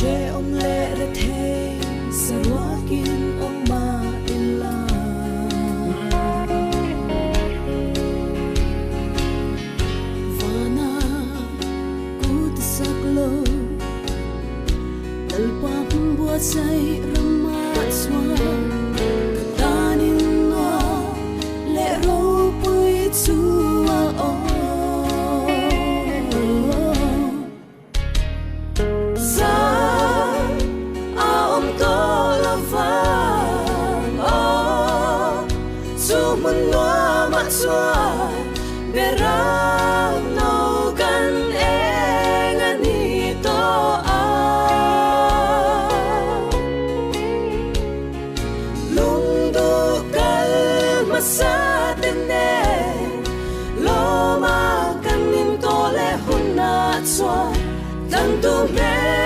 che om le re the sarwakin om ma illa vana kut saklo talpa bua sai rama swa katanin wa le ro pui chua o Munwa matswa berang no kan enganito lungdo kal masatene lo ma kan nim tole hunna tswa tanto me